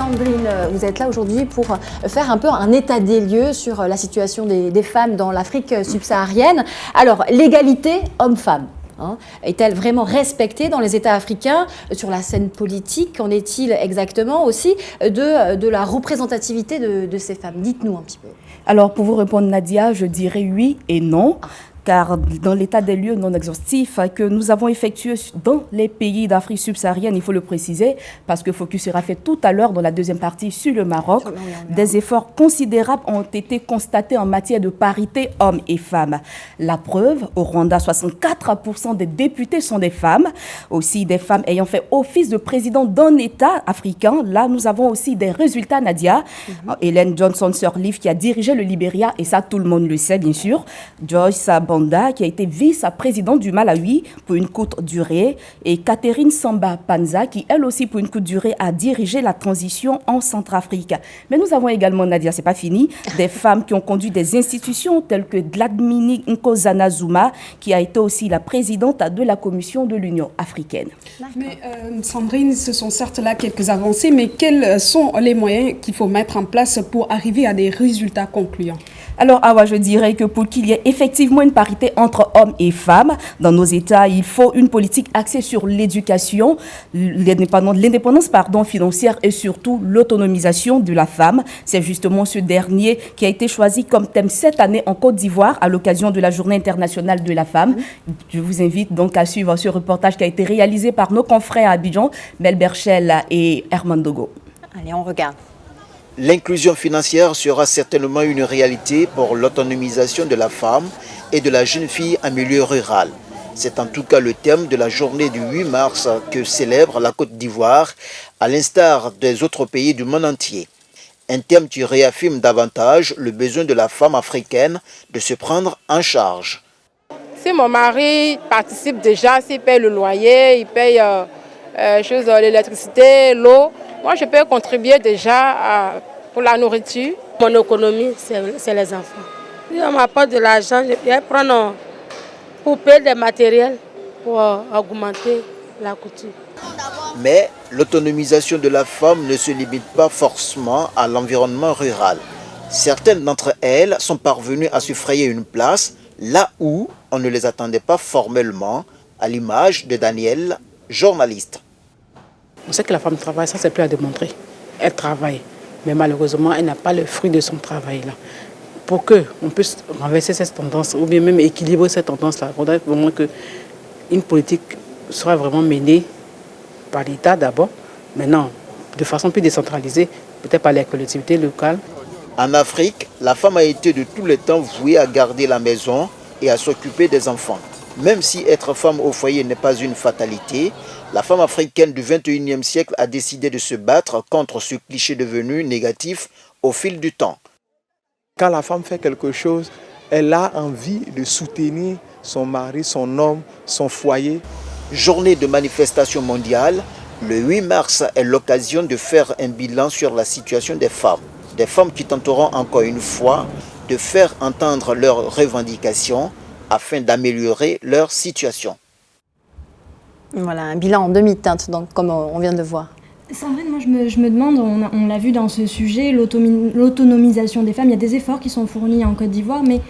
Sandrine, vous êtes là aujourd'hui pour faire un peu un état des lieux sur la situation des femmes dans l'Afrique subsaharienne. Alors, l'égalité homme-femme, est-elle vraiment respectée dans les États africains? Sur la scène politique, qu'en est-il exactement aussi de la représentativité de ces femmes? Dites-nous un petit peu. Alors, pour vous répondre, Nadia, je dirais oui et non. Car dans l'état des lieux non exhaustif que nous avons effectué dans les pays d'Afrique subsaharienne, il faut le préciser, parce que focus sera fait tout à l'heure dans la deuxième partie sur le Maroc, des efforts considérables ont été constatés en matière de parité hommes et femmes. La preuve, au Rwanda, 64% des députés sont des femmes, aussi des femmes ayant fait office de président d'un État africain. Là, nous avons aussi des résultats, Nadia. Hélène Johnson Sirleaf qui a dirigé le Libéria, et ça, tout le monde le sait, bien sûr. Joyce Banda, qui a été vice-présidente du Malawi pour une courte durée, et Catherine Samba Panza, qui elle aussi pour une courte durée a dirigé la transition en Centrafrique. Mais nous avons également, Nadia, c'est pas fini, des femmes qui ont conduit des institutions telles que Dlamini Nkosazana Zuma, qui a été aussi la présidente de la Commission de l'Union africaine. Mais Sandrine, ce sont certes là quelques avancées, mais quels sont les moyens qu'il faut mettre en place pour arriver à des résultats concluants? Alors, Awa, je dirais que pour qu'il y ait effectivement une parité entre hommes et femmes dans nos États, il faut une politique axée sur l'éducation, l'indépendance financière et surtout l'autonomisation de la femme. C'est justement ce dernier qui a été choisi comme thème cette année en Côte d'Ivoire à l'occasion de la Journée internationale de la femme. Je vous invite donc à suivre ce reportage qui a été réalisé par nos confrères à Abidjan, Mel Berchel et Herman Dogo. Allez, on regarde. L'inclusion financière sera certainement une réalité pour l'autonomisation de la femme et de la jeune fille en milieu rural. C'est en tout cas le thème de la journée du 8 mars que célèbre la Côte d'Ivoire, à l'instar des autres pays du monde entier. Un thème qui réaffirme davantage le besoin de la femme africaine de se prendre en charge. Si mon mari participe déjà, s'il paye le loyer, il paye l'électricité, l'eau, moi, je peux contribuer déjà pour la nourriture. Mon économie, c'est les enfants. Si on m'apporte de l'argent, je peux prendre pour payer des matériels pour augmenter la couture. Mais l'autonomisation de la femme ne se limite pas forcément à l'environnement rural. Certaines d'entre elles sont parvenues à se frayer une place là où on ne les attendait pas formellement, à l'image de Daniel, journaliste. On sait que la femme travaille, ça c'est plus à démontrer. Elle travaille, mais malheureusement, elle n'a pas le fruit de son travail-là. Pour qu'on puisse renverser cette tendance, ou bien même équilibrer cette tendance-là, il faudrait vraiment qu'une politique soit vraiment menée par l'État d'abord, maintenant de façon plus décentralisée, peut-être par les collectivités locales. En Afrique, la femme a été de tous les temps vouée à garder la maison et à s'occuper des enfants. Même si être femme au foyer n'est pas une fatalité, la femme africaine du 21e siècle a décidé de se battre contre ce cliché devenu négatif au fil du temps. Quand la femme fait quelque chose, elle a envie de soutenir son mari, son homme, son foyer. Journée de manifestation mondiale, le 8 mars est l'occasion de faire un bilan sur la situation des femmes. Des femmes qui tenteront encore une fois de faire entendre leurs revendications afin d'améliorer leur situation. Voilà, un bilan en demi-teinte, donc, comme on vient de voir. Sandrine, moi je me demande, on l'a vu dans ce sujet, l'autonomisation des femmes, il y a des efforts qui sont fournis en Côte d'Ivoire, mais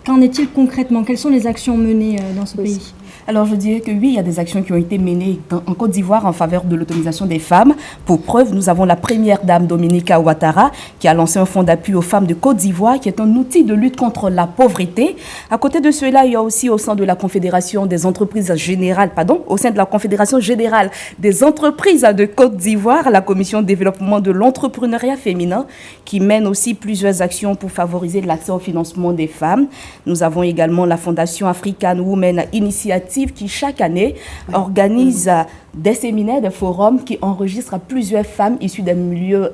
qu'en est-il concrètement? Quelles sont les actions menées dans ce pays? Alors je dirais que oui, il y a des actions qui ont été menées en Côte d'Ivoire en faveur de l'autonomisation des femmes. Pour preuve, nous avons la première dame Dominica Ouattara qui a lancé un fonds d'appui aux femmes de Côte d'Ivoire qui est un outil de lutte contre la pauvreté. À côté de cela, il y a aussi au sein de la Confédération des entreprises générales, au sein de la Confédération générale des entreprises de Côte d'Ivoire, la Commission de développement de l'entrepreneuriat féminin qui mène aussi plusieurs actions pour favoriser l'accès au financement des femmes. Nous avons également la Fondation African Women Initiative qui chaque année organise des séminaires, des forums qui enregistrent plusieurs femmes issues des milieux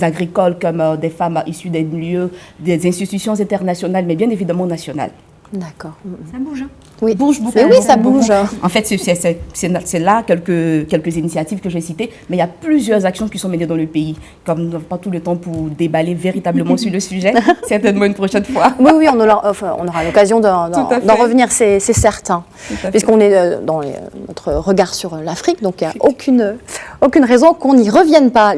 agricoles comme des femmes issues des milieux des institutions internationales, mais bien évidemment nationales. D'accord. Ça bouge, hein? Oui, bouge beaucoup. Mais oui, ça bouge. En fait, c'est là quelques initiatives que j'ai citées, mais il y a plusieurs actions qui sont menées dans le pays. Comme nous n'avons pas tout le temps pour déballer véritablement sur le sujet, certainement une prochaine fois. Oui, oui, on aura l'occasion d'en revenir, c'est certain. Puisqu'on est dans notre regard sur l'Afrique, donc il n'y a aucune raison qu'on n'y revienne pas.